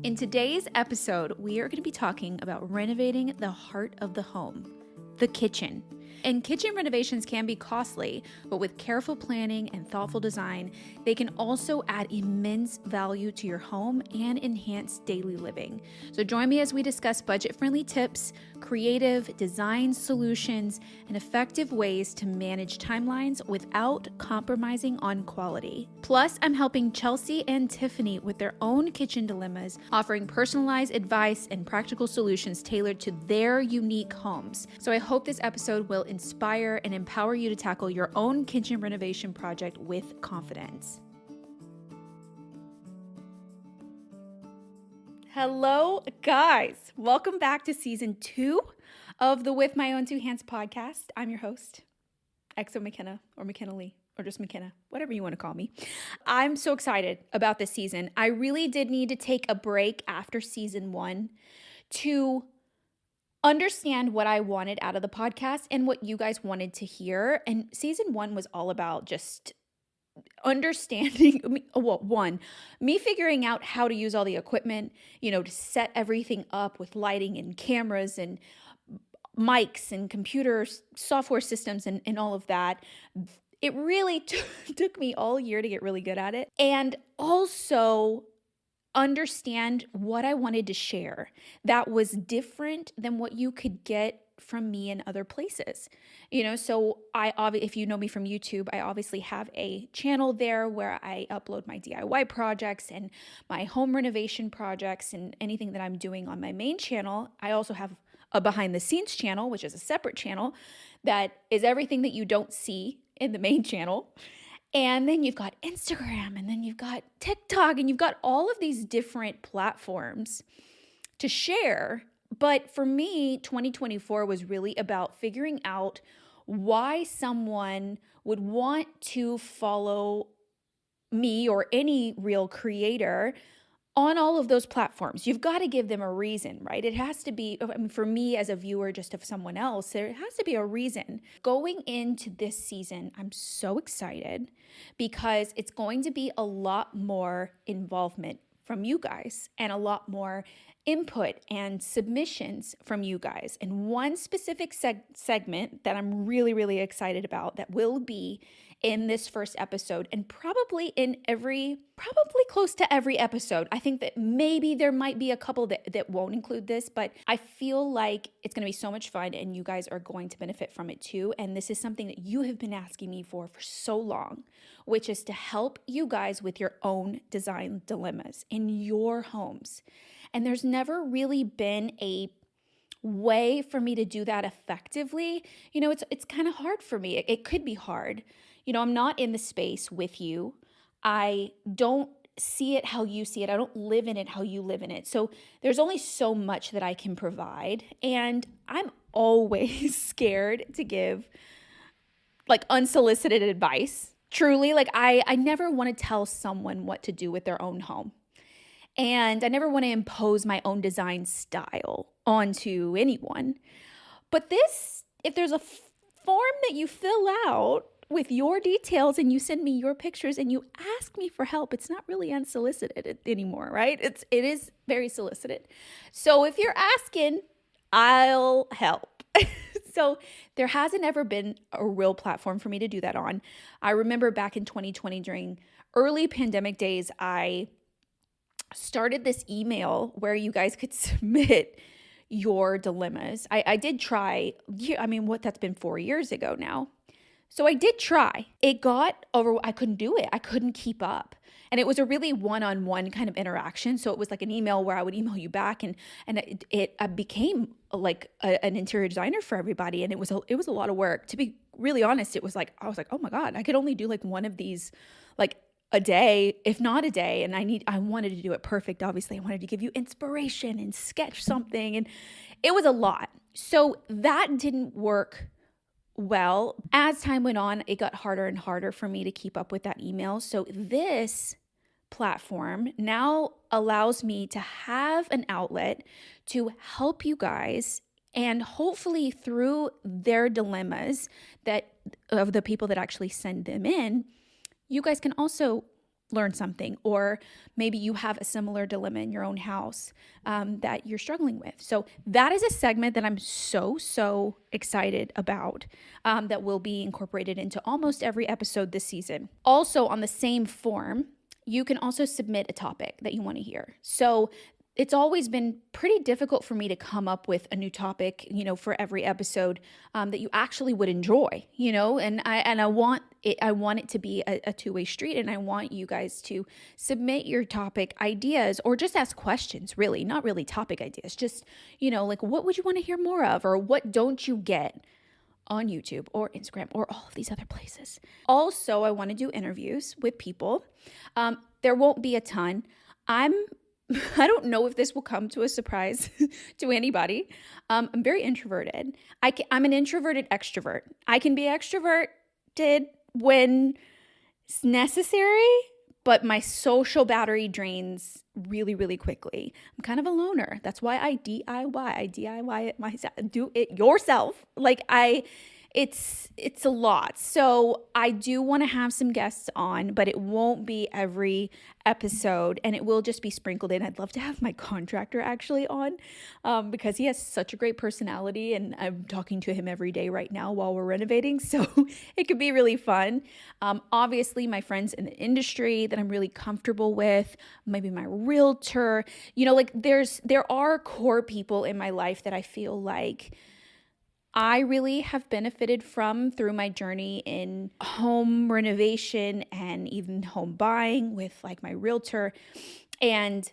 In today's episode, we are going to be talking about renovating the heart of the home, the kitchen. And kitchen renovations can be costly, but with careful planning and thoughtful design, they can also add immense value to your home and enhance daily living. So join me as we discuss budget-friendly tips, creative design solutions, and effective ways to manage timelines without compromising on quality. Plus, I'm helping Chelsea and Tiffany with their own kitchen dilemmas, offering personalized advice and practical solutions tailored to their unique homes. So I hope this episode will inspire and empower you to tackle your own kitchen renovation project with confidence. Hello, guys. Welcome back to season 2 of the With My Own Two Hands podcast. I'm your host, XO McKenna, or McKenna Lee, or just McKenna, whatever you want to call me. I'm so excited about this season. I really did need to take a break after season 1 to understand what I wanted out of the podcast and what you guys wanted to hear. And season 1 was all about just understanding, me figuring out how to use all the equipment, to set everything up with lighting and cameras and mics and computer software systems and all of that. It really took me all year to get really good at it. And also understand what I wanted to share that was different than what you could get from me in other places. So if you know me from YouTube, I obviously have a channel there where I upload my DIY projects and my home renovation projects and anything that I'm doing on my main channel. I also have a behind the scenes channel, which is a separate channel that is everything that you don't see in the main channel. And then you've got Instagram, and then you've got TikTok, and you've got all of these different platforms to share. But for me, 2024 was really about figuring out why someone would want to follow me or any real creator on all of those platforms. You've got to give them a reason, right? It has to be, for me as a viewer just of someone else, there has to be a reason. Going into this season, I'm so excited because it's going to be a lot more involvement from you guys and a lot more input and submissions from you guys. And one specific segment that I'm really, really excited about that will be in this first episode and probably close to every episode. I think that maybe there might be a couple that won't include this, but I feel like it's going to be so much fun and you guys are going to benefit from it too. And this is something that you have been asking me for so long, which is to help you guys with your own design dilemmas in your homes. And there's never really been a way for me to do that effectively. It's kind of hard for me. It could be hard. I'm not in the space with you. I don't see it how you see it. I don't live in it how you live in it. So there's only so much that I can provide. And I'm always scared to give unsolicited advice. Truly, I never want to tell someone what to do with their own home. And I never want to impose my own design style onto anyone. But if there's a form that you fill out with your details and you send me your pictures and you ask me for help, it's not really unsolicited anymore, right? It is very solicited. So if you're asking, I'll help. So there hasn't ever been a real platform for me to do that on. I remember back in 2020 during early pandemic days, I started this email where you guys could submit your dilemmas. I did try, that's been 4 years ago now. So I did try. It got over, I couldn't do it. I couldn't keep up. And it was a really one-on-one kind of interaction. So it was like an email where I would email you back and I became like an interior designer for everybody. And it was a lot of work. To be really honest, I was like, oh my God, I could only do like one of these a day, if not a day. And I wanted to do it perfect. Obviously, I wanted to give you inspiration and sketch something. And it was a lot. So that didn't work well. As time went on, it got harder and harder for me to keep up with that email. So this platform now allows me to have an outlet to help you guys, and hopefully through their dilemmas that of the people that actually send them in, you guys can also learn something, or maybe you have a similar dilemma in your own house that you're struggling with. So that is a segment that I'm so excited about that will be incorporated into almost every episode this season. Also, on the same form, you can also submit a topic that you want to hear. So it's always been pretty difficult for me to come up with a new topic, for every episode that you actually would enjoy, and I want it to be a two-way street, and I want you guys to submit your topic ideas or just ask questions, really, not really topic ideas, just, like what would you want to hear more of, or what don't you get on YouTube or Instagram or all of these other places. Also, I want to do interviews with people. There won't be a ton. I don't know if this will come to a surprise to anybody. I'm very introverted. I'm an introverted extrovert. I can be extroverted when it's necessary, but my social battery drains really, really quickly. I'm kind of a loner. That's why I DIY. I DIY it myself. Do it yourself. It's a lot. So I do want to have some guests on, but it won't be every episode, and it will just be sprinkled in. I'd love to have my contractor actually on because he has such a great personality, and I'm talking to him every day right now while we're renovating. So it could be really fun. Obviously, my friends in the industry that I'm really comfortable with, maybe my realtor, there are core people in my life that I feel like I really have benefited from through my journey in home renovation and even home buying with like my realtor. And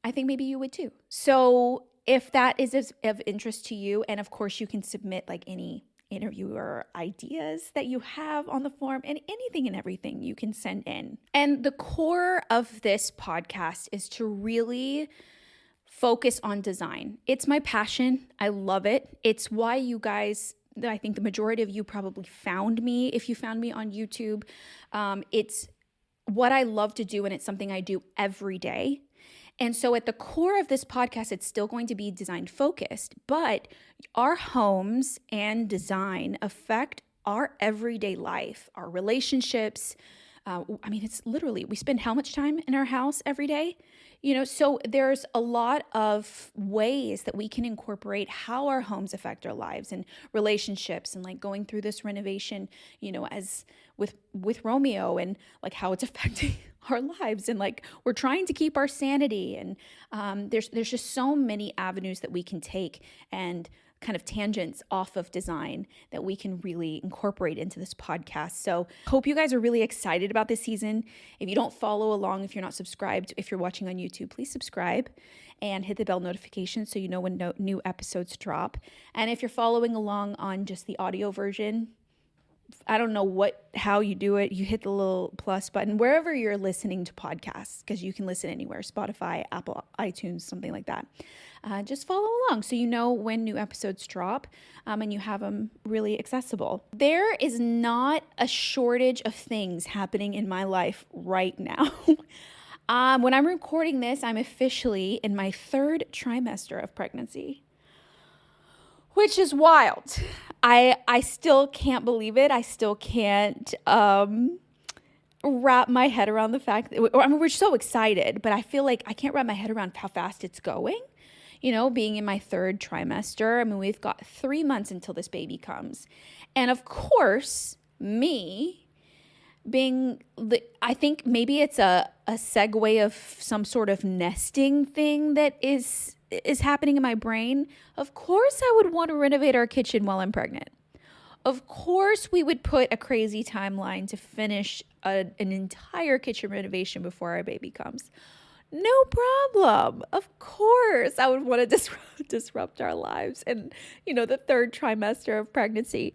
I think maybe you would too. So if that is of interest to you, and of course you can submit like any interviewer ideas that you have on the form, and anything and everything you can send in. And the core of this podcast is to really focus on design. It's my passion. I love it. It's why you guys, I think the majority of you probably found me if you found me on YouTube. It's what I love to do, and it's something I do every day. And so at the core of this podcast, it's still going to be design focused, but our homes and design affect our everyday life, our relationships. It's literally, we spend how much time in our house every day? So there's a lot of ways that we can incorporate how our homes affect our lives and relationships, and like going through this renovation, as with Romeo, and like how it's affecting our lives, and like we're trying to keep our sanity, and there's just so many avenues that we can take, and kind of tangents off of design that we can really incorporate into this podcast. So hope you guys are really excited about this season. If you don't follow along, if you're not subscribed, if you're watching on YouTube, please subscribe and hit the bell notification so you know when new episodes drop. And if you're following along on just the audio version, I don't know how you do it. You hit the little plus button wherever you're listening to podcasts, because you can listen anywhere, Spotify, Apple, iTunes, something like that. Just follow along so you know when new episodes drop, and you have them really accessible. There is not a shortage of things happening in my life right now. When I'm recording this, I'm officially in my 3rd trimester of pregnancy, which is wild. I still can't believe it. I still can't wrap my head around the fact that, we're so excited, but I feel like I can't wrap my head around how fast it's going. Being in my 3rd trimester, we've got 3 months until this baby comes. And of course, me being I think maybe it's a segue of some sort of nesting thing that is happening in my brain. Of course, I would want to renovate our kitchen while I'm pregnant. Of course, we would put a crazy timeline to finish an entire kitchen renovation before our baby comes. No problem. Of course, I would want to disrupt our lives. And, the 3rd trimester of pregnancy.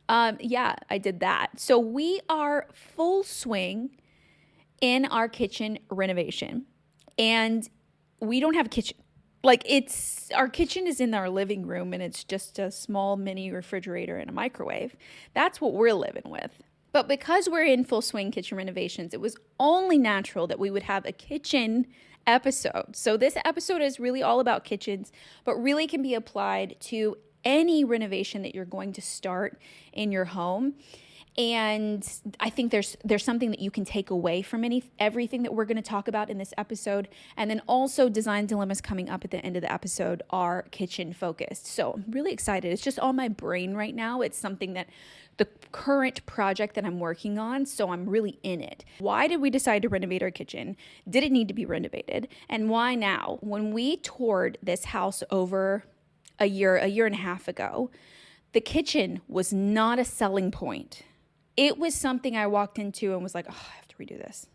I did that. So we are full swing in our kitchen renovation. And we don't have a kitchen. Our kitchen is in our living room, and it's just a small mini refrigerator and a microwave. That's what we're living with. But because we're in full swing kitchen renovations, it was only natural that we would have a kitchen episode. So this episode is really all about kitchens, but really can be applied to any renovation that you're going to start in your home. And I think there's something that you can take away from everything that we're going to talk about in this episode. And then also design dilemmas coming up at the end of the episode are kitchen focused. So I'm really excited. It's just on my brain right now. It's something that the current project that I'm working on, so I'm really in it. Why did we decide to renovate our kitchen? Did it need to be renovated? And why now? When we toured this house over a year and a half ago, the kitchen was not a selling point. It was something I walked into and was like, oh, I have to redo this.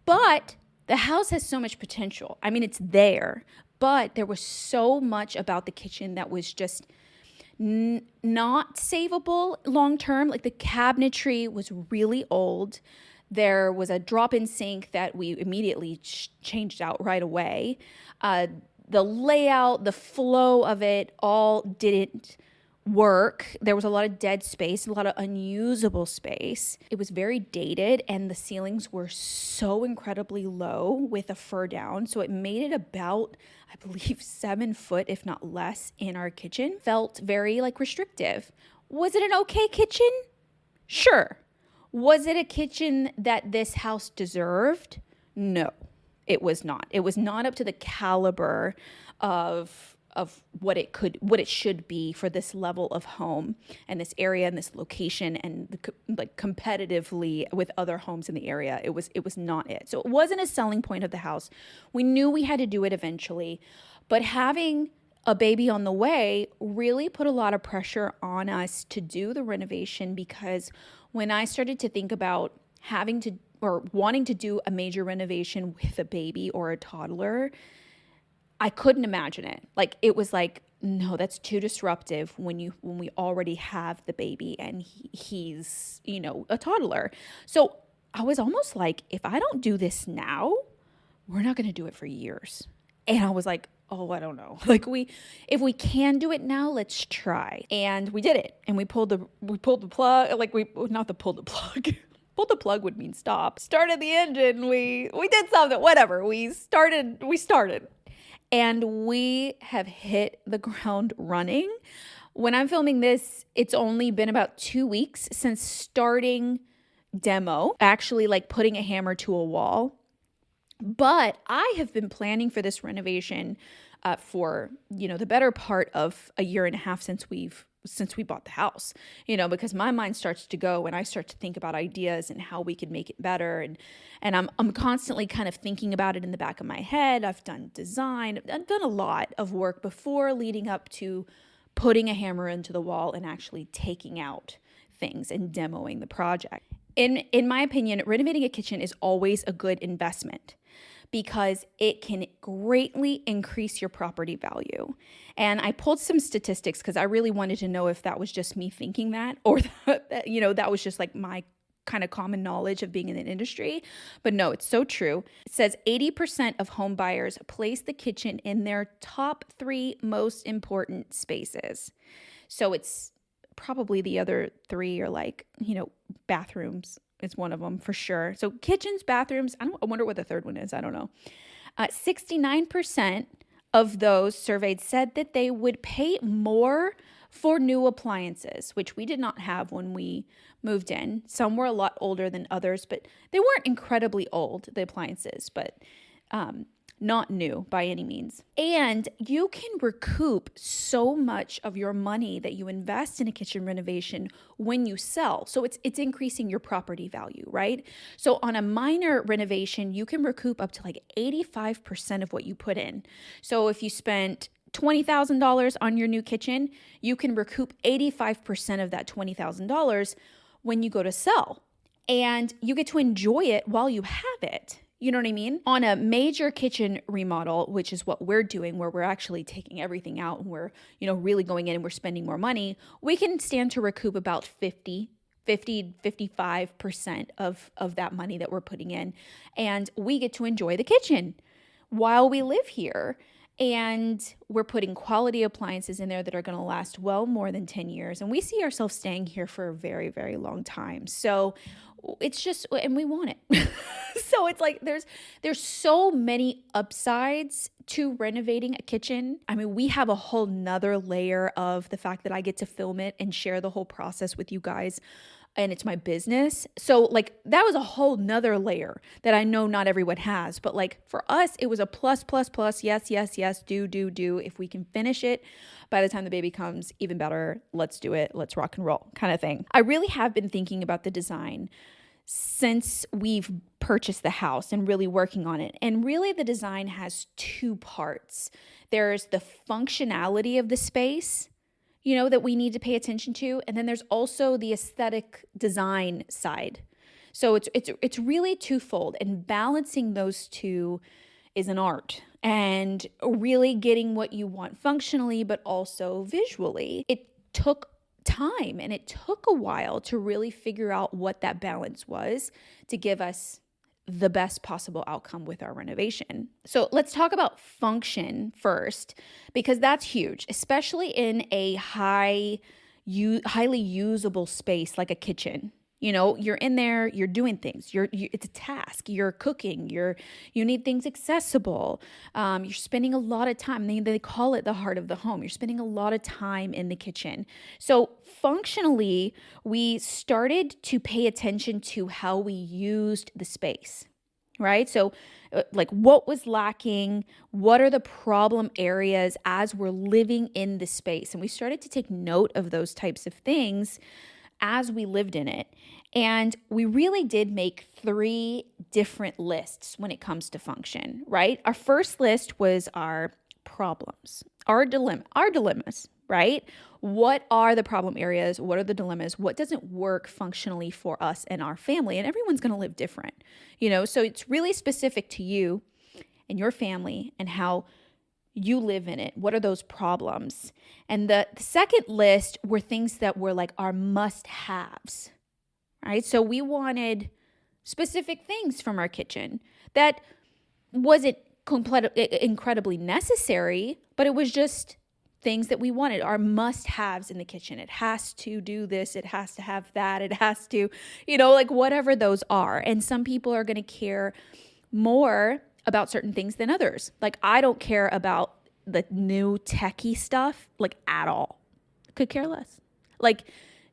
But the house has so much potential. I mean, it's there, but there was so much about the kitchen that was just not savable long term. Like the cabinetry was really old. There was a drop-in sink that we immediately changed out right away. The layout, the flow of it all didn't work. There was a lot of dead space, a lot of unusable space. It was very dated, and the ceilings were so incredibly low with a fur down. So it made it about, I believe, 7 foot, if not less, in our kitchen. Felt very restrictive. Was it an okay kitchen? Sure. Was it a kitchen that this house deserved? No, it was not. It was not up to the caliber of what it should be for this level of home and this area and this location and competitively with other homes in the area. It was not it. So it wasn't a selling point of the house. We knew we had to do it eventually, but having a baby on the way really put a lot of pressure on us to do the renovation, because when I started to think about having to or wanting to do a major renovation with a baby or a toddler, I couldn't imagine it. It was no, that's too disruptive when we already have the baby and he's, a toddler. So I was almost like, if I don't do this now, we're not going to do it for years. And I was like, oh, I don't know. If we can do it now, let's try. And we did it. And we pulled the plug, not the pulled the plug. Pulled the plug would mean stop. Started the engine. We did something, whatever. We started. And we have hit the ground running. When I'm filming this, it's only been about 2 weeks since starting demo, actually putting a hammer to a wall. But I have been planning for this renovation for, the better part of a year and a half since we bought the house, because my mind starts to go when I start to think about ideas and how we could make it better. And I'm constantly kind of thinking about it in the back of my head. I've done design. I've done a lot of work before leading up to putting a hammer into the wall and actually taking out things and demoing the project. In my opinion, renovating a kitchen is always a good investment, because it can greatly increase your property value. And I pulled some statistics because I really wanted to know if that was just me thinking that, or that was just my kind of common knowledge of being in an industry. But no, it's so true. It says 80% of home buyers place the kitchen in their top 3 most important spaces. So it's probably the other 3 are bathrooms is one of them for sure. So kitchens, bathrooms, I wonder what the third one is. I don't know. 69% of those surveyed said that they would pay more for new appliances, which we did not have when we moved in. Some were a lot older than others, but they weren't incredibly old, the appliances, but not new by any means. And you can recoup so much of your money that you invest in a kitchen renovation when you sell. So it's increasing your property value, right? So on a minor renovation, you can recoup up to 85% of what you put in. So if you spent $20,000 on your new kitchen, you can recoup 85% of that $20,000 when you go to sell. And you get to enjoy it while you have it. You know what I mean? On a major kitchen remodel, which is what we're doing, where we're actually taking everything out and we're, really going in and we're spending more money, we can stand to recoup about 55% of that money that we're putting in. And we get to enjoy the kitchen while we live here. And we're putting quality appliances in there that are going to last well more than 10 years. And we see ourselves staying here for a very, very long time. So it's just, and we want it. So it's there's so many upsides to renovating a kitchen. I mean, we have a whole nother layer of the fact that I get to film it and share the whole process with you guys and it's my business. So like that was a whole nother layer that I know not everyone has, but like for us, it was a plus, plus, plus. Yes, yes, yes. Do. If we can finish it by the time the baby comes, even better. Let's do it. Let's rock and roll kind of thing. I really have been thinking about the design since we've purchased the house and really working on it. And really the design has two parts. There's the functionality of the space, that we need to pay attention to. And then there's also the aesthetic design side. So it's really twofold, and balancing those two is an art, and really getting what you want functionally, but also visually. It took time and it took a while to really figure out what that balance was to give us the best possible outcome with our renovation. So let's talk about function first, because that's huge, especially in a highly usable space like a kitchen. You're in there, you're doing things. It's a task. You're cooking. You need things accessible. You're spending a lot of time. They call it the heart of the home. You're spending a lot of time in the kitchen. So functionally, we started to pay attention to how we used the space, right? So like what was lacking? What are the problem areas as we're living in the space? And we started to take note of those types of things as we lived in it. And we really did make 3 different lists when it comes to function, right? Our first list was our problems, our dilemmas, right? What are the problem areas? What are the dilemmas? What doesn't work functionally for us and our family? And everyone's going to live different, so it's really specific to you and your family and how you live in it. What are those problems? And the second list were things that were like our must-haves, right? So we wanted specific things from our kitchen that wasn't incredibly necessary, but it was just things that we wanted, our must-haves in the kitchen. It has to do this, it has to have that, it has to, like whatever those are. And some people are going to care more about certain things than others. Like I don't care about the new techie stuff like at all. Could care less. Like,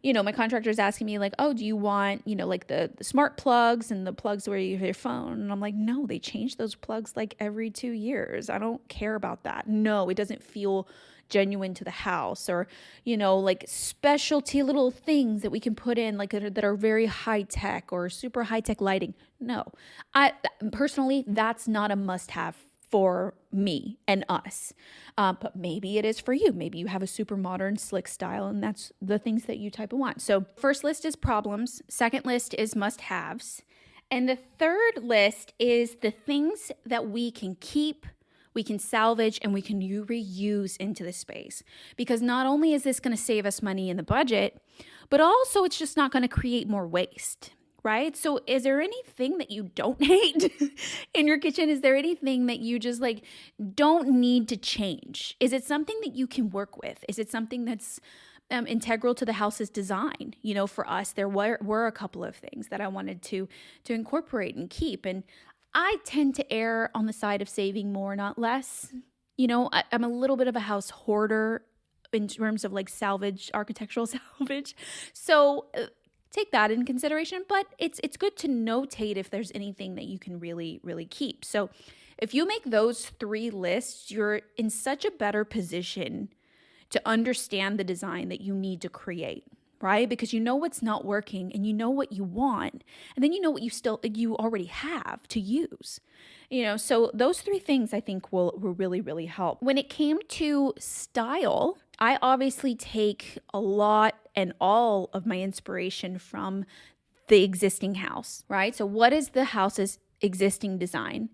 my contractor's asking me like, oh, do you want, like the smart plugs and the plugs where you have your phone? And I'm like, no, they change those plugs like every 2 years. I don't care about that. No, it doesn't feel genuine to the house. Or, like specialty little things that we can put in like that are very high tech or super high tech lighting. No, I personally, that's not a must have for me and us. But maybe it is for you. Maybe you have a super modern, slick style, and that's the things that you type of want. So first list is problems. Second list is must-haves. And the third list is the things that we can keep, we can salvage, and we can reuse into the space. Because not only is this going to save us money in the budget, but also it's just not going to create more waste. Right? So is there anything that you don't hate in your kitchen? Is there anything that you just like don't need to change? Is it something that you can work with? Is it something that's integral to the house's design? For us, there were a couple of things that I wanted to incorporate and keep. And I tend to err on the side of saving more, not less. I'm a little bit of a house hoarder in terms of like salvage, architectural salvage. So take that in consideration, but it's good to notate if there's anything that you can really, really keep. So if you make those 3 lists, you're in such a better position to understand the design that you need to create, right? Because you know what's not working and you know what you want, and then you know what you already have to use. So those 3 things I think will really, really help. When it came to style, I obviously take a lot and all of my inspiration from the existing house, right? So what is the house's existing design?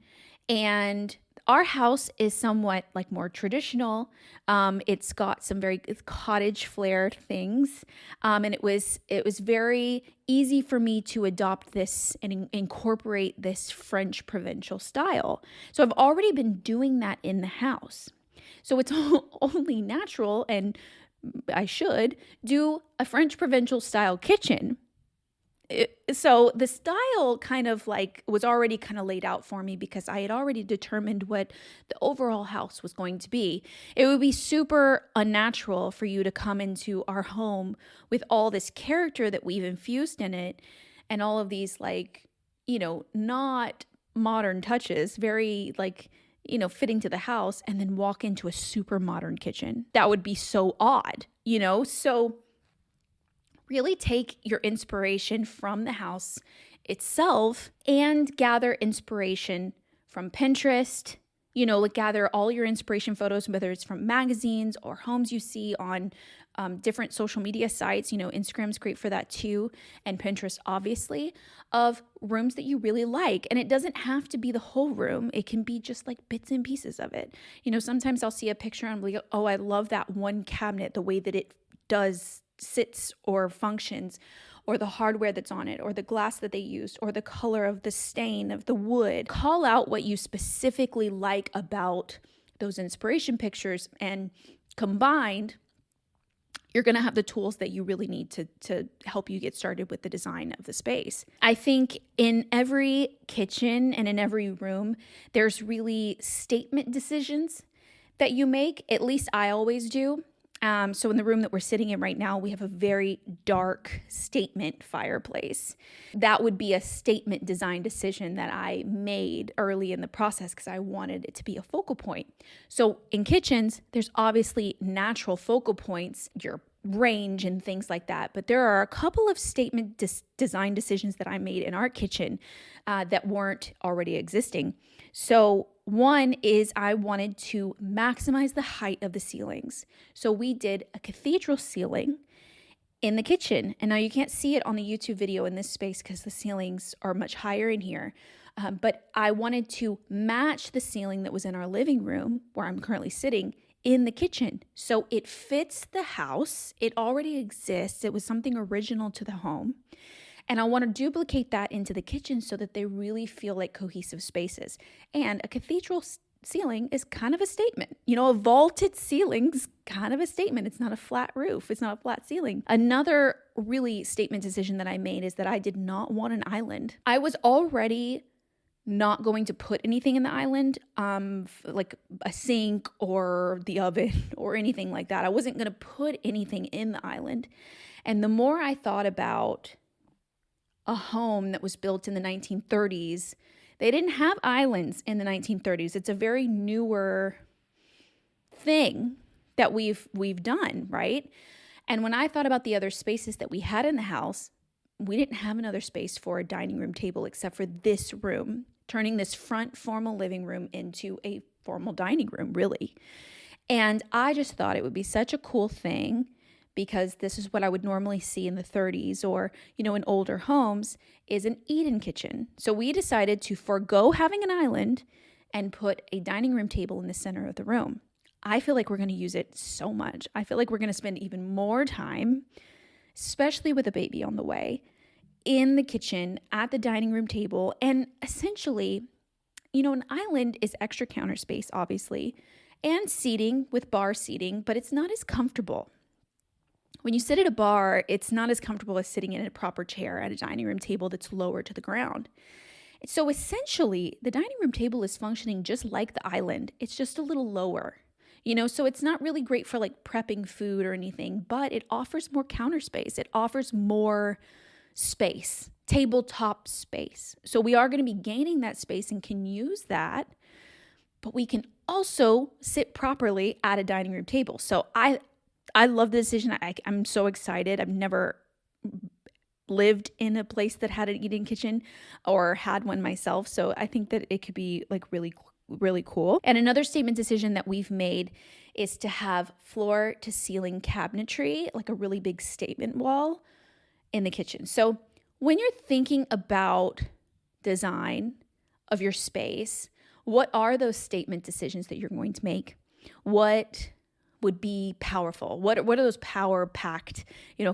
And our house is somewhat like more traditional. It's got some very cottage flair things. And it was very easy for me to adopt this and incorporate this French provincial style. So I've already been doing that in the house. So it's only natural, and I should do a French provincial style kitchen So the style kind of like was already kind of laid out for me because I had already determined what the overall house was going to be. It would be super unnatural for you to come into our home with all this character that we've infused in it and all of these like, not modern touches, very like, fitting to the house, and then walk into a super modern kitchen. That would be so odd, So really take your inspiration from the house itself and gather inspiration from Pinterest. Like gather all your inspiration photos, whether it's from magazines or homes you see on different social media sites. Instagram's great for that too, and Pinterest, obviously, of rooms that you really like. And it doesn't have to be the whole room. It can be just like bits and pieces of it. Sometimes I'll see a picture and I'm like, oh, I love that one cabinet, the way that it sits or functions, or the hardware that's on it, or the glass that they used, or the color of the stain of the wood. Call out what you specifically like about those inspiration pictures, and combined, you're going to have the tools that you really need to help you get started with the design of the space. I think in every kitchen and in every room, there's really statement decisions that you make. At least I always do. So in the room that we're sitting in right now, we have a very dark statement fireplace. That would be a statement design decision that I made early in the process because I wanted it to be a focal point. So in kitchens, there's obviously natural focal points, your range and things like that. But there are a couple of statement design decisions that I made in our kitchen that weren't already existing. So one is I wanted to maximize the height of the ceilings. So we did a cathedral ceiling in the kitchen. And now you can't see it on the YouTube video in this space because the ceilings are much higher in here. But I wanted to match the ceiling that was in our living room, where I'm currently sitting, in the kitchen. So it fits the house. It already exists. It was something original to the home. And I want to duplicate that into the kitchen so that they really feel like cohesive spaces. And a cathedral ceiling is kind of a statement. A vaulted ceiling's kind of a statement. It's not a flat roof. It's not a flat ceiling. Another really statement decision that I made is that I did not want an island. I was already not going to put anything in the island, like a sink or the oven or anything like that. I wasn't going to put anything in the island. And the more I thought about a home that was built in the 1930s, they didn't have islands in the 1930s. It's a very newer thing that we've done, right? And when I thought about the other spaces that we had in the house, we didn't have another space for a dining room table except for this room, turning this front formal living room into a formal dining room, really. And I just thought it would be such a cool thing, because this is what I would normally see in the 30s or, in older homes, is an eat-in kitchen. So we decided to forego having an island and put a dining room table in the center of the room. I feel like we're going to use it so much. I feel like we're going to spend even more time, especially with a baby on the way, in the kitchen, at the dining room table. And essentially, an island is extra counter space, obviously, and seating with bar seating, but it's not as comfortable. When you sit at a bar, it's not as comfortable as sitting in a proper chair at a dining room table that's lower to the ground. So essentially, the dining room table is functioning just like the island. It's just a little lower, so it's not really great for like prepping food or anything, but it offers more counter space. It offers more space, tabletop space. So we are going to be gaining that space and can use that, but we can also sit properly at a dining room table. So I love the decision. I'm so excited. I've never lived in a place that had an eat-in kitchen or had one myself. So I think that it could be like really, really cool. And another statement decision that we've made is to have floor to ceiling cabinetry, like a really big statement wall in the kitchen. So when you're thinking about design of your space, what are those statement decisions that you're going to make? What would be powerful? What are those power-packed,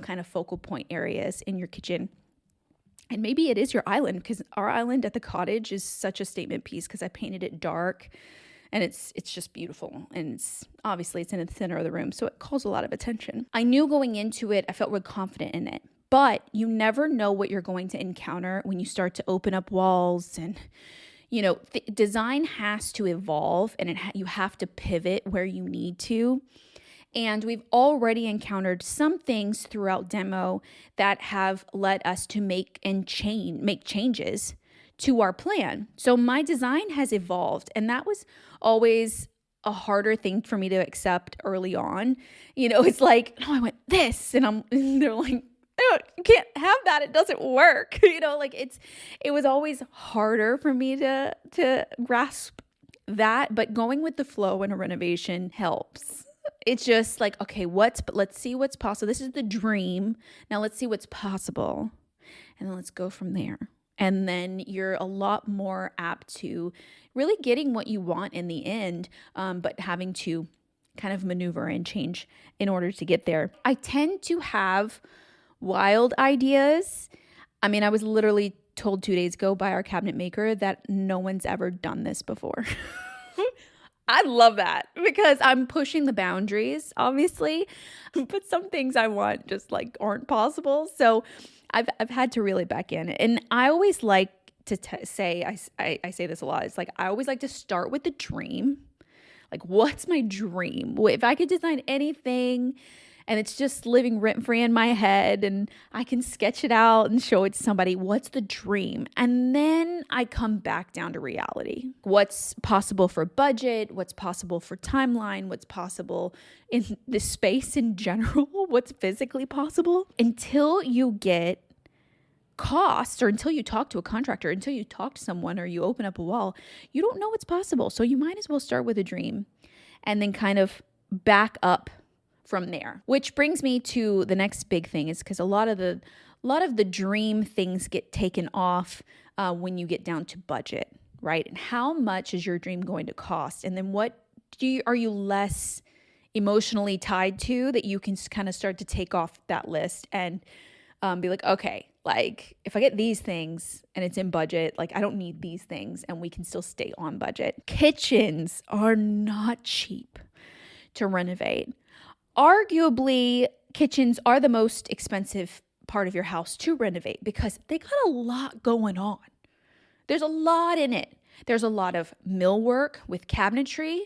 kind of focal point areas in your kitchen? And maybe it is your island, because our island at the cottage is such a statement piece because I painted it dark and it's just beautiful. And it's in the center of the room, so it calls a lot of attention. I knew going into it, I felt real confident in it. But you never know what you're going to encounter when you start to open up walls and design has to evolve, and you have to pivot where you need to. And we've already encountered some things throughout demo that have led us to make changes to our plan. So my design has evolved, and that was always a harder thing for me to accept early on. It's like, no, I want this, and they're like, no, you can't have that. It doesn't work. It was always harder for me to grasp that, but going with the flow in a renovation helps. It's just like, okay, let's see what's possible. This is the dream. Now let's see what's possible. And then let's go from there. And then you're a lot more apt to really getting what you want in the end, but having to kind of maneuver and change in order to get there. I tend to have wild ideas. I mean, I was literally told 2 days ago by our cabinet maker that no one's ever done this before. I love that because I'm pushing the boundaries, obviously, but some things I want just like aren't possible. So I've had to really back in. And I always like to say, I say this a lot. It's like, I always like to start with the dream. Like, what's my dream? If I could design anything and it's just living rent-free in my head and I can sketch it out and show it to somebody, what's the dream? And then I come back down to reality. What's possible for budget? What's possible for timeline? What's possible in the space in general? What's physically possible? Until you get cost, or until you talk to a contractor, until you talk to someone or you open up a wall, you don't know what's possible. So you might as well start with a dream and then kind of back up from there. Which brings me to the next big thing, is because a lot of the dream things get taken off when you get down to budget, right? And how much is your dream going to cost? And then what are you less emotionally tied to that you can kind of start to take off that list and be like, okay, like if I get these things and it's in budget, like I don't need these things and we can still stay on budget. Kitchens are not cheap to renovate. Arguably, kitchens are the most expensive part of your house to renovate because they got a lot going on. There's a lot in it. There's a lot of millwork with cabinetry.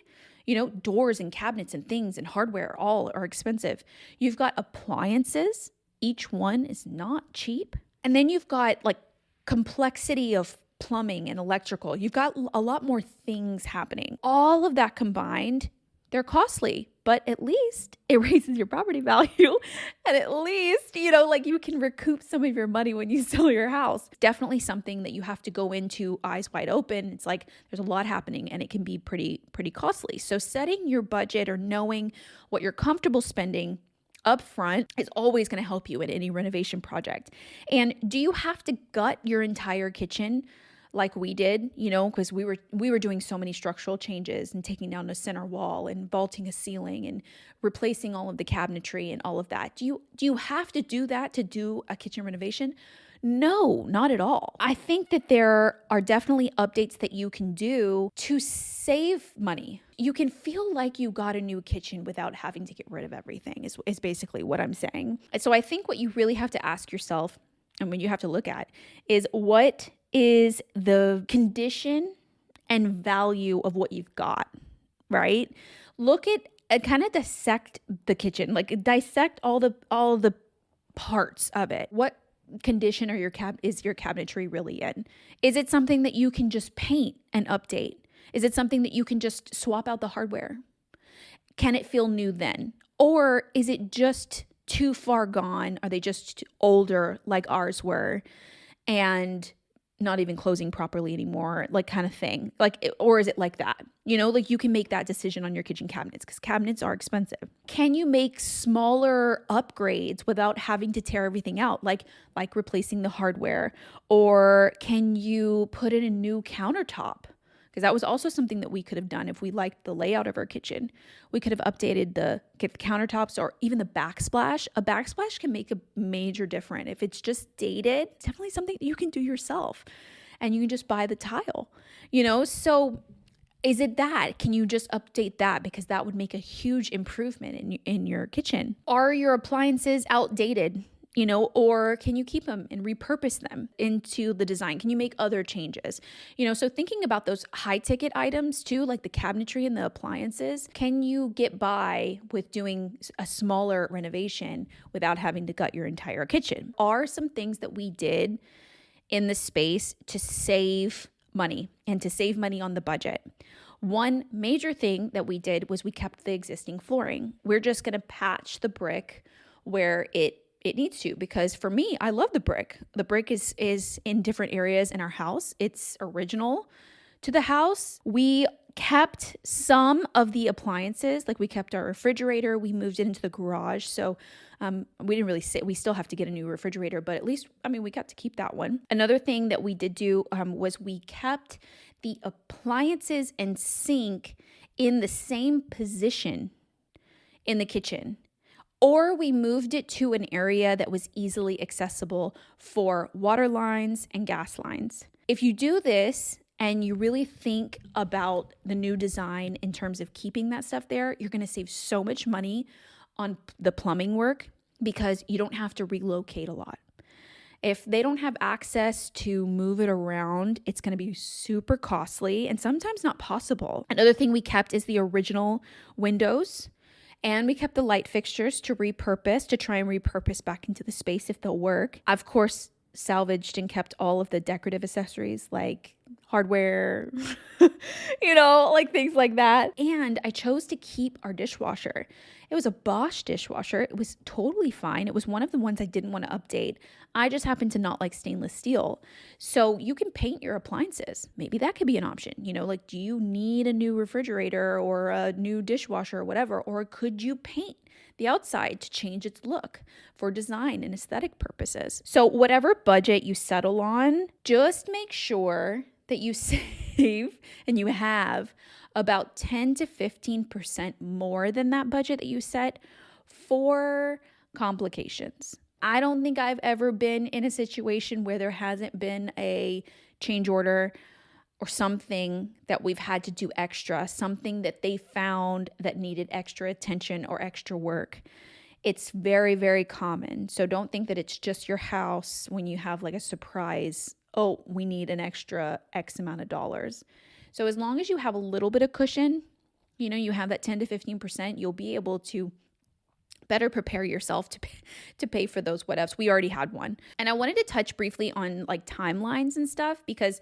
Doors and cabinets and things and hardware all are expensive. You've got appliances. Each one is not cheap. And then you've got like complexity of plumbing and electrical. You've got a lot more things happening. All of that combined, they're costly, but at least it raises your property value. And at least, you can recoup some of your money when you sell your house. Definitely something that you have to go into eyes wide open. It's like there's a lot happening and it can be pretty costly. So setting your budget or knowing what you're comfortable spending upfront is always going to help you in any renovation project. And do you have to gut your entire kitchen like we did, because we were doing so many structural changes and taking down a center wall and vaulting a ceiling and replacing all of the cabinetry and all of that? Do you have to do that to do a kitchen renovation? No, not at all. I think that there are definitely updates that you can do to save money. You can feel like you got a new kitchen without having to get rid of everything is basically what I'm saying. And so I think what you really have to ask yourself, and what you have to look at, is what is the condition and value of what you've got, right? Look at kind of dissect the kitchen, like dissect all the parts of it. What condition is your cabinetry really in? Is it something that you can just paint and update? Is it something that you can just swap out the hardware? Can it feel new then? Or is it just too far gone? Are they just older like ours were and not even closing properly anymore, like kind of thing? Or is it like that? You can make that decision on your kitchen cabinets because cabinets are expensive. Can you make smaller upgrades without having to tear everything out, like replacing the hardware? Or can you put in a new countertop? Because that was also something that we could have done if we liked the layout of our kitchen. We could have updated the countertops or even the backsplash. A backsplash can make a major difference. If it's just dated, it's definitely something that you can do yourself. And you can just buy the tile, So is it that? Can you just update that? Because that would make a huge improvement in your kitchen. Are your appliances outdated? or can you keep them and repurpose them into the design? Can you make other changes? So thinking about those high ticket items too, like the cabinetry and the appliances, can you get by with doing a smaller renovation without having to gut your entire kitchen? Are some things that we did in the space to save money and to save money on the budget. One major thing that we did was we kept the existing flooring. We're just going to patch the brick where it needs to, because for me, I love the brick. The brick is in different areas in our house. It's original to the house. We kept some of the appliances, like we kept our refrigerator. We moved it into the garage. So we didn't really we still have to get a new refrigerator, but at least, we got to keep that one. Another thing that we did do was we kept the appliances and sink in the same position in the kitchen, or we moved it to an area that was easily accessible for water lines and gas lines. If you do this and you really think about the new design in terms of keeping that stuff there, you're going to save so much money on the plumbing work because you don't have to relocate a lot. If they don't have access to move it around, it's going to be super costly and sometimes not possible. Another thing we kept is the original windows, and we kept the light fixtures to try and repurpose back into the space if they'll work. Of course, salvaged and kept all of the decorative accessories like hardware, like things like that. And I chose to keep our dishwasher. It was a Bosch dishwasher. It was totally fine. It was one of the ones I didn't want to update. I just happen to not like stainless steel. So you can paint your appliances. Maybe that could be an option. Like, do you need a new refrigerator or a new dishwasher or whatever? Or could you paint the outside to change its look for design and aesthetic purposes? So whatever budget you settle on, just make sure that you save and you have about 10 to 15% more than that budget that you set for complications. I don't think I've ever been in a situation where there hasn't been a change order or something that we've had to do extra, something that they found that needed extra attention or extra work. It's very, very common. So don't think that it's just your house when you have like a surprise, oh, we need an extra X amount of dollars. So as long as you have a little bit of cushion, you have that 10 to 15%, you'll be able to better prepare yourself to pay for those what ifs. We already had one. And I wanted to touch briefly on like timelines and stuff, because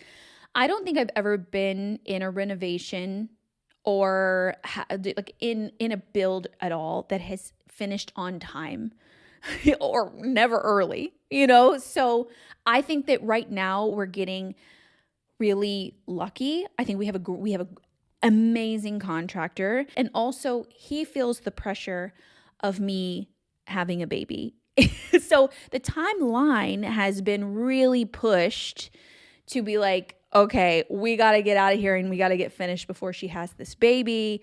I don't think I've ever been in a renovation or like in a build at all that has finished on time or never early, So I think that right now we're getting really lucky. I think we have a amazing contractor, and also he feels the pressure of me having a baby. So the timeline has been really pushed to be like, okay, we got to get out of here and we got to get finished before she has this baby.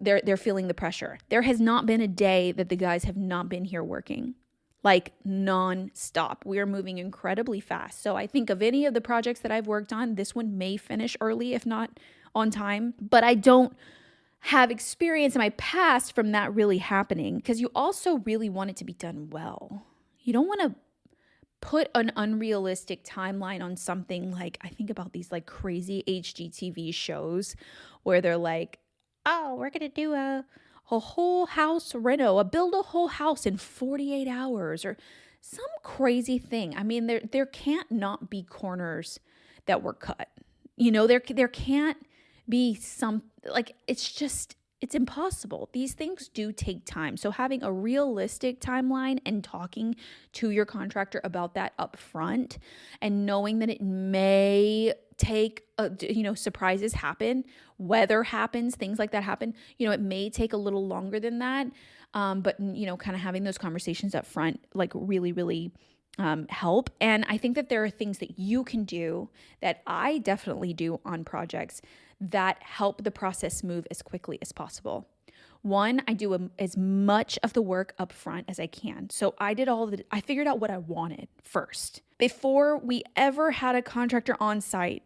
They're feeling the pressure. There has not been a day that the guys have not been here working, like non-stop. We are moving incredibly fast. So I think of any of the projects that I've worked on, this one may finish early, if not on time, but I don't have experience in my past from that really happening, because you also really want it to be done well. You don't want to put an unrealistic timeline on something. Like, I think about these like crazy HGTV shows where they're like, oh, we're going to do a whole house build a whole house in 48 hours or some crazy thing. I mean, there can't not be corners that were cut. There can't be some, like, it's impossible. These things do take time. So having a realistic timeline and talking to your contractor about that up front, and knowing that it may take, surprises happen, weather happens, things like that happen. It may take a little longer than that. But kind of having those conversations up front, like really, really help. And I think that there are things that you can do that I definitely do on projects that help the process move as quickly as possible. One, I do as much of the work up front as I can. So I figured out what I wanted first. Before we ever had a contractor on site,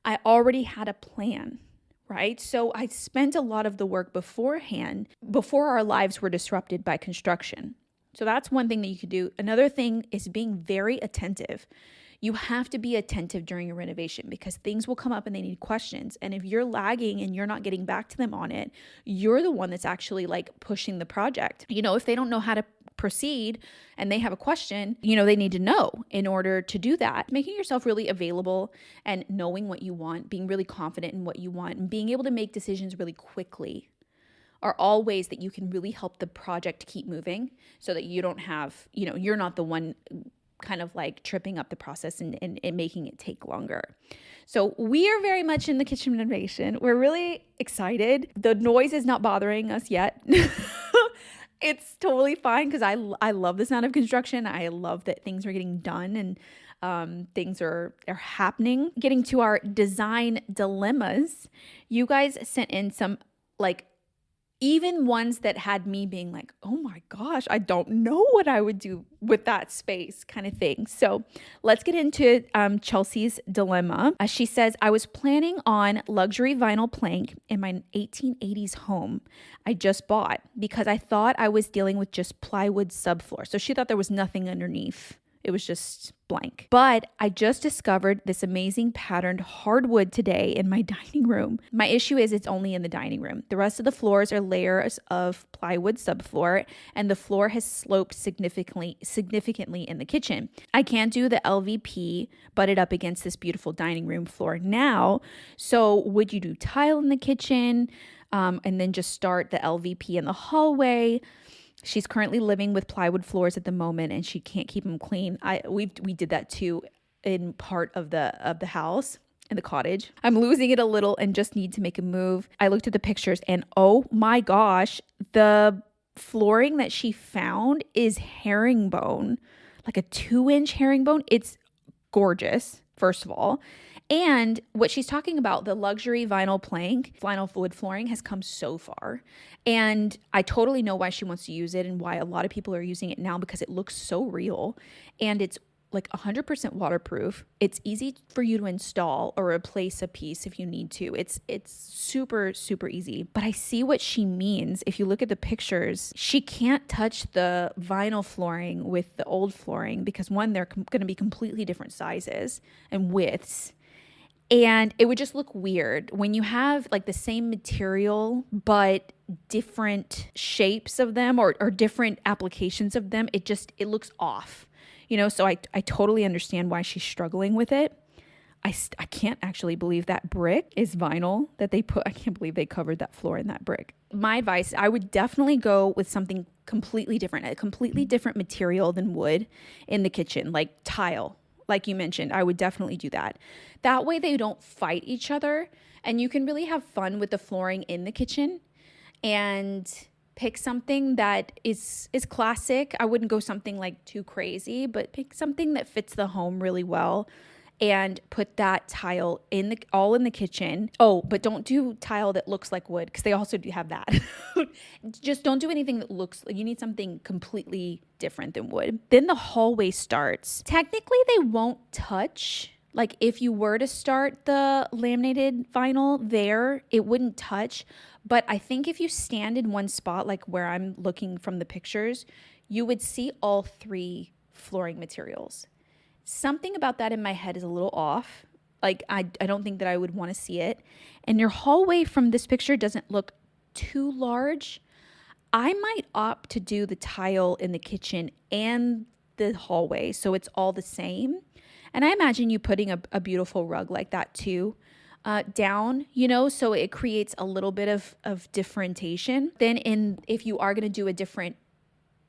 I already had a plan, right? So I spent a lot of the work beforehand, before our lives were disrupted by construction. So that's one thing that you could do. Another thing is being very attentive. You have to be attentive during a renovation because things will come up and they need questions. And if you're lagging and you're not getting back to them on it, you're the one that's actually like pushing the project. If they don't know how to proceed and they have a question, they need to know in order to do that. Making yourself really available and knowing what you want, being really confident in what you want, and being able to make decisions really quickly are all ways that you can really help the project keep moving so that you don't have, you're not the one kind of like tripping up the process and making it take longer. So we are very much in the kitchen renovation. We're really excited. The noise is not bothering us yet. It's totally fine because I love the sound of construction. I love that things are getting done and things are happening. Getting to our design dilemmas, you guys sent in some like even ones that had me being like, oh my gosh, I don't know what I would do with that space kind of thing. So let's get into Chelsea's dilemma. She says, I was planning on luxury vinyl plank in my 1880s home I just bought because I thought I was dealing with just plywood subfloor. So she thought there was nothing underneath. It was just blank. But I just discovered this amazing patterned hardwood today in my dining room. My issue is it's only in the dining room. The rest of the floors are layers of plywood subfloor, and the floor has sloped significantly in the kitchen. I can't do the LVP butted up against this beautiful dining room floor now. So would you do tile in the kitchen and then just start the LVP in the hallway? She's currently living with plywood floors at the moment and she can't keep them clean. We did that too in part of the house, in the cottage. I'm losing it a little and just need to make a move. I looked at the pictures and oh my gosh, the flooring that she found is herringbone, like a 2-inch herringbone. It's gorgeous, first of all. And what she's talking about, the luxury vinyl plank, vinyl wood flooring has come so far. And I totally know why she wants to use it and why a lot of people are using it now because it looks so real. And it's like 100% waterproof. It's easy for you to install or replace a piece if you need to. It's super, super easy. But I see what she means. If you look at the pictures, she can't touch the vinyl flooring with the old flooring because one, they're going to be completely different sizes and widths. And it would just look weird when you have like the same material, but different shapes of them or different applications of them. It looks off, so I totally understand why she's struggling with it. I can't actually believe that brick is vinyl that they put. I can't believe they covered that floor in that brick. My advice, I would definitely go with something completely different, a completely different material than wood in the kitchen, like tile. Like you mentioned, I would definitely do that. That way they don't fight each other and you can really have fun with the flooring in the kitchen and pick something that is classic. I wouldn't go something like too crazy, but pick something that fits the home really well and put that tile all in the kitchen. Oh, but don't do tile that looks like wood because they also do have that. Just don't do anything that looks like you need something completely different than wood. Then the hallway starts. Technically, they won't touch. Like if you were to start the laminated vinyl there, it wouldn't touch. But I think if you stand in one spot, like where I'm looking from the pictures, you would see all three flooring materials. Something about that in my head is a little off. Like I don't think that I would want to see it. And your hallway from this picture doesn't look too large. I might opt to do the tile in the kitchen and the hallway so it's all the same. And I imagine you putting a beautiful rug like that too down, so it creates a little bit of differentiation. Then if you are going to do a different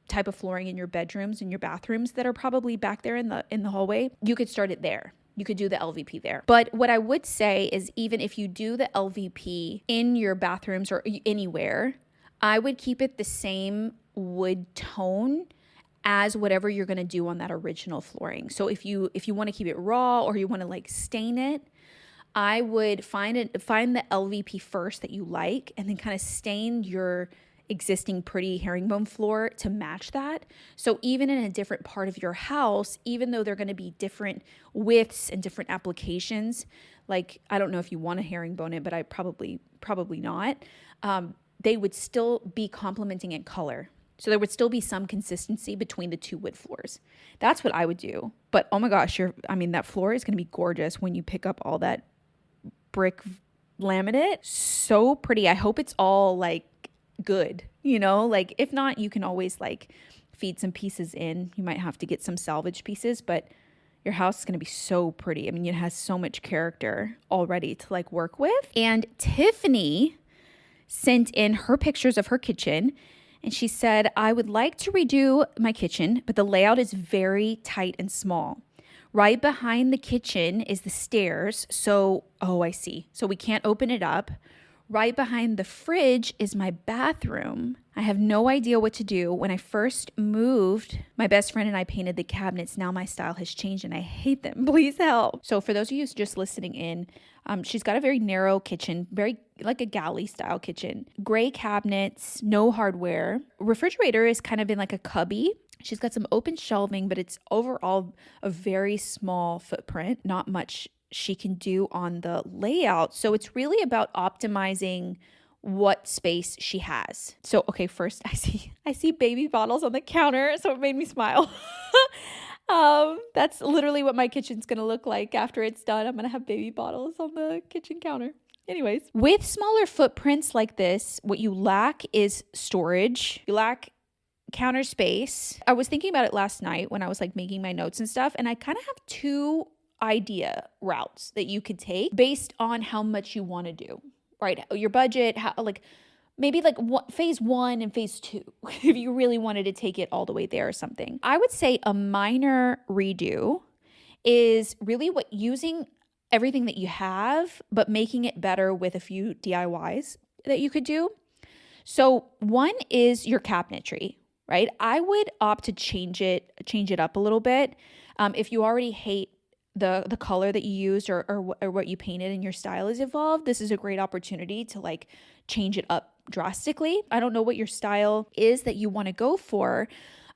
type of flooring in your bedrooms and your bathrooms that are probably back there in the hallway, you could start it there. You could do the LVP there. But what I would say is even if you do the LVP in your bathrooms or anywhere, I would keep it the same wood tone as whatever you're going to do on that original flooring. So if you want to keep it raw or you want to like stain it, I would find the LVP first that you like and then kind of stain your existing pretty herringbone floor to match that. So even in a different part of your house, even though they're going to be different widths and different applications, like I don't know if you want to herringbone it, but I probably not. They would still be complementing in color. So there would still be some consistency between the two wood floors. That's what I would do. But oh my gosh, that floor is going to be gorgeous when you pick up all that brick laminate. So pretty. I hope it's all like good, like if not, you can always like feed some pieces in. You might have to get some salvage pieces, but your house is going to be so pretty. I mean, it has so much character already to like work with. And Tiffany sent in her pictures of her kitchen, and she said, I would like to redo my kitchen, but the layout is very tight and small. Right behind the kitchen is the stairs. So, I see. So we can't open it up. Right behind the fridge is my bathroom. I have no idea what to do. When I first moved, my best friend and I painted the cabinets. Now my style has changed and I hate them. Please help. So for those of you just listening in, she's got a very narrow kitchen, very like a galley style kitchen. Gray cabinets, no hardware. Refrigerator is kind of in like a cubby. She's got some open shelving, but it's overall a very small footprint. Not much she can do on the layout. So it's really about optimizing what space she has. So, okay, first I see baby bottles on the counter, so it made me smile. That's literally what my kitchen's gonna look like after it's done. I'm gonna have baby bottles on the kitchen counter. Anyways, with smaller footprints like this, what you lack is storage. You lack counter space. I was thinking about it last night when I was like making my notes and stuff, and I kind of have two idea routes that you could take based on how much you want to do, right? Your budget, maybe phase 1 and phase 2, if you really wanted to take it all the way there or something. I would say a minor redo is really using everything that you have, but making it better with a few DIYs that you could do. So one is your cabinetry, right? I would opt to change it up a little bit. If you already hate the color that you used or what you painted and your style has evolved, this is a great opportunity to like change it up drastically. I don't know what your style is that you want to go for,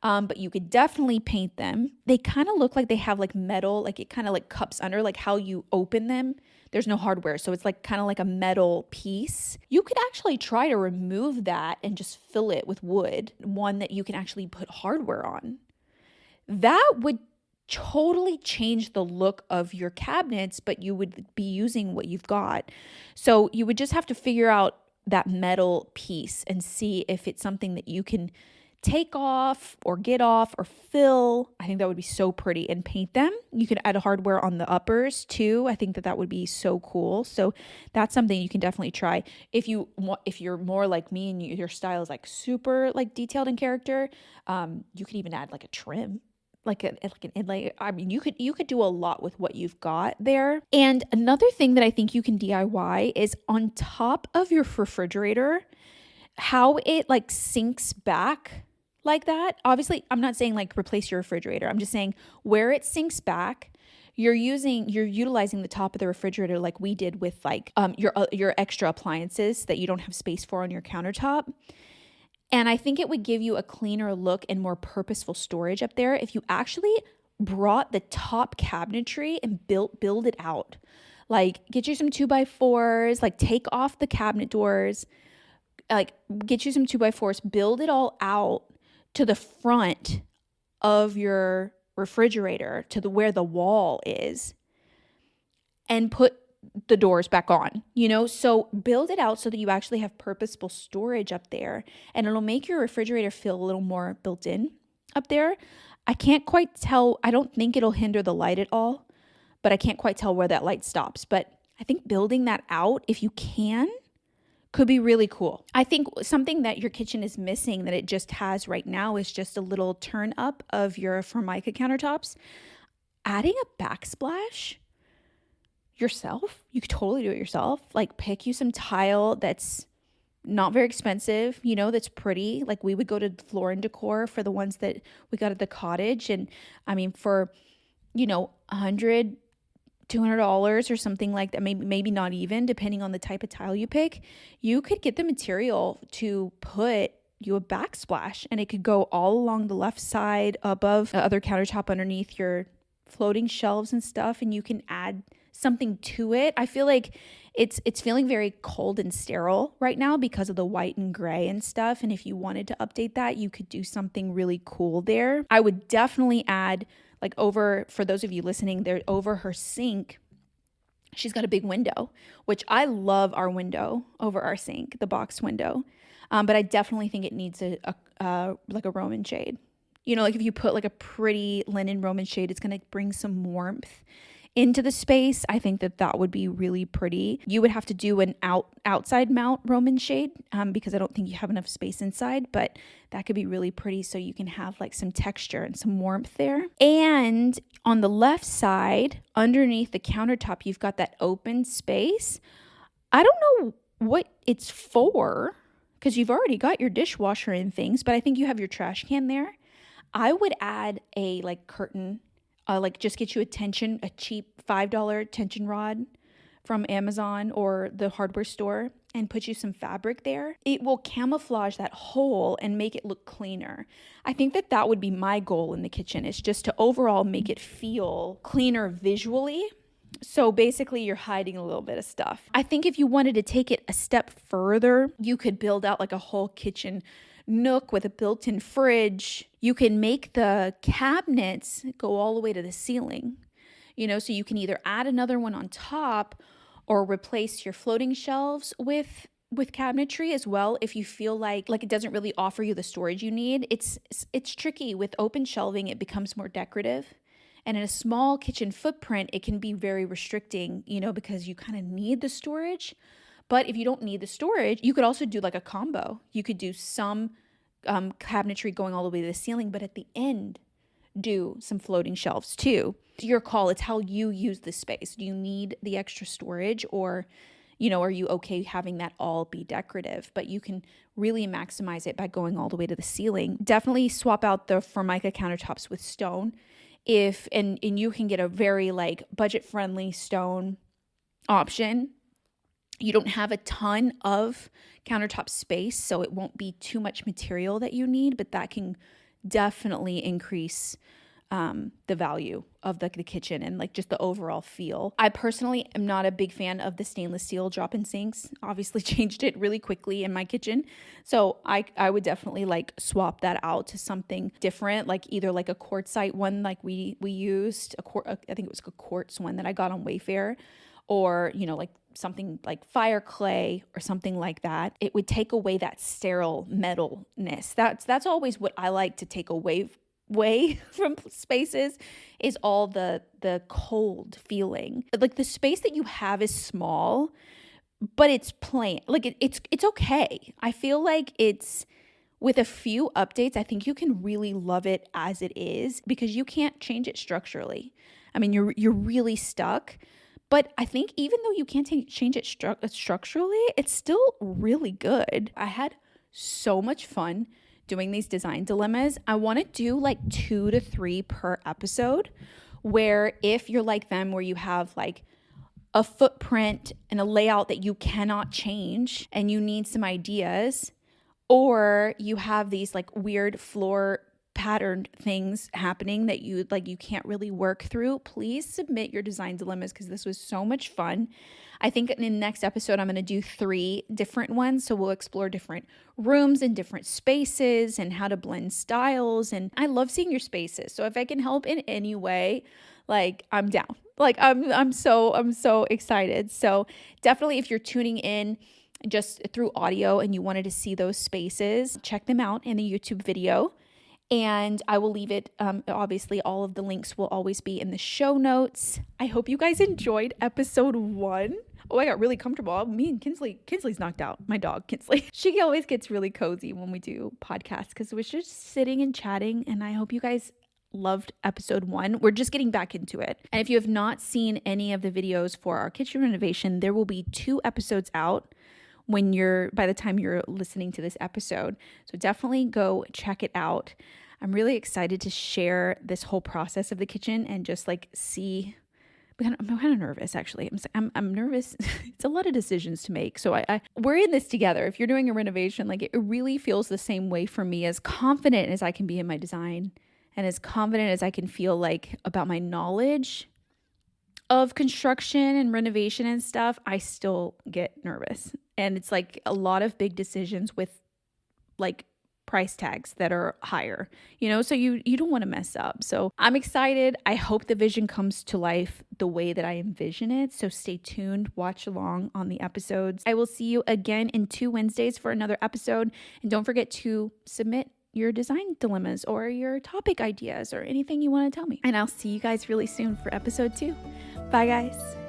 but you could definitely paint them. They kind of look like they have like metal, like it kind of like cups under, like how you open them. There's no hardware, so it's like kind of like a metal piece. You could actually try to remove that and just fill it with wood, one that you can actually put hardware on. That would totally change the look of your cabinets, but you would be using what you've got. So you would just have to figure out that metal piece and see if it's something that you can take off or get off or fill. I think that would be so pretty, and paint them. You could add hardware on the uppers too. I think that would be so cool. So that's something you can definitely try. If you're more like me and your style is like super like detailed in character, you could even add like a trim. Like an inlay. I mean, you could do a lot with what you've got there. And another thing that I think you can DIY is on top of your refrigerator, how it like sinks back like that. Obviously, I'm not saying like replace your refrigerator. I'm just saying where it sinks back, you're utilizing the top of the refrigerator like we did with like your extra appliances that you don't have space for on your countertop. And I think it would give you a cleaner look and more purposeful storage up there if you actually brought the top cabinetry and build it out. Like get you some 2x4s, like take off the cabinet doors, like get you some 2x4s, build it all out to the front of your refrigerator, to where the wall is, and put the doors back on, so build it out so that you actually have purposeful storage up there, and it'll make your refrigerator feel a little more built in up there. I can't quite tell. I don't think it'll hinder the light at all, but I can't quite tell where that light stops. But I think building that out, if you can, could be really cool. I think something that your kitchen is missing that it just has right now is just a little turn up of your Formica countertops. Adding a backsplash yourself, you could totally do it yourself. Like pick you some tile that's not very expensive, that's pretty. Like we would go to Floor and Decor for the ones that we got at the cottage, and I mean for $100, $200 or something like that, maybe not even, depending on the type of tile you pick, you could get the material to put you a backsplash, and it could go all along the left side above the other countertop underneath your floating shelves and stuff, and you can add something to it. I feel like it's feeling very cold and sterile right now because of the white and gray and stuff. And if you wanted to update that, you could do something really cool there. I would definitely add, like, over, for those of you listening, there over her sink, she's got a big window, which I love our window over our sink, the box window. But I definitely think it needs like a Roman shade. You know, like if you put like a pretty linen Roman shade, it's going to bring some warmth into the space. I think that would be really pretty. You would have to do an outside mount Roman shade because I don't think you have enough space inside, but that could be really pretty, so you can have like some texture and some warmth there. And on the left side, underneath the countertop, you've got that open space. I don't know what it's for because you've already got your dishwasher and things, but I think you have your trash can there. I would add a like curtain, like just get you a cheap $5 tension rod from Amazon or the hardware store and put you some fabric there. It will camouflage that hole and make it look cleaner. I think that would be my goal in the kitchen, is just to overall make it feel cleaner visually. So basically you're hiding a little bit of stuff. I think if you wanted to take it a step further, you could build out like a whole kitchen nook with a built-in fridge. You can make the cabinets go all the way to the ceiling, you know, so you can either add another one on top or replace your floating shelves with cabinetry as well if you feel like it doesn't really offer you the storage you need. It's tricky with open shelving. It becomes more decorative. And in a small kitchen footprint, it can be very restricting, you know, because you kind of need the storage. But if you don't need the storage, you could also do like a combo. You could do some cabinetry going all the way to the ceiling, but at the end, do some floating shelves too. It's your call. It's how you use the space. Do you need the extra storage, or, you know, are you okay having that all be decorative? But you can really maximize it by going all the way to the ceiling. Definitely swap out the Formica countertops with stone. And you can get a very like budget-friendly stone option. You don't have a ton of countertop space, so it won't be too much material that you need, but that can definitely increase the value of the kitchen and like just the overall feel. I personally am not a big fan of the stainless steel drop-in sinks. Obviously changed it really quickly in my kitchen. So I would definitely like swap that out to something different, like either like a quartzite one like we used, I think it was a quartz one that I got on Wayfair, or, you know, like something like fire clay or something like that. It would take away that sterile metalness. That's always what I like to take away from spaces, is all the cold feeling. Like the space that you have is small, but it's plain. Like it's okay. I feel like it's, with a few updates, I think you can really love it as it is, because you can't change it structurally. I mean, you're really stuck. But I think even though you can't change it structurally, it's still really good. I had so much fun doing these design dilemmas. I want to do like 2 to 3 per episode, where if you're like them, where you have like a footprint and a layout that you cannot change and you need some ideas, or you have these like weird floor patterned things happening that you can't really work through, please submit your design dilemmas, because this was so much fun. I think in the next episode I'm going to do 3 different ones, so we'll explore different rooms and different spaces and how to blend styles. And I love seeing your spaces, so if I can help in any way, like, I'm down. Like I'm so excited. So definitely, if you're tuning in just through audio and you wanted to see those spaces, check them out in the YouTube video. And I will leave it, obviously all of the links will always be in the show notes. I hope you guys enjoyed episode 1. Oh, I got really comfortable. Me and Kinsley's knocked out. My dog, Kinsley. She always gets really cozy when we do podcasts, because it was just sitting and chatting. And I hope you guys loved episode 1. We're just getting back into it. And if you have not seen any of the videos for our kitchen renovation, there will be 2 episodes out by the time you're listening to this episode. So definitely go check it out. I'm really excited to share this whole process of the kitchen and just like see. I'm kind of nervous, actually. I'm nervous. It's a lot of decisions to make. So we're in this together. If you're doing a renovation, like, it really feels the same way for me, as confident as I can be in my design and as confident as I can feel like about my knowledge. of construction and renovation and stuff, I still get nervous. And it's like a lot of big decisions with like price tags that are higher, so you don't want to mess up. So I'm excited. I hope the vision comes to life the way that I envision it. So stay tuned, watch along on the episodes. I will see you again in 2 Wednesdays for another episode. And don't forget to submit your design dilemmas or your topic ideas or anything you want to tell me. And I'll see you guys really soon for episode 2. Bye guys.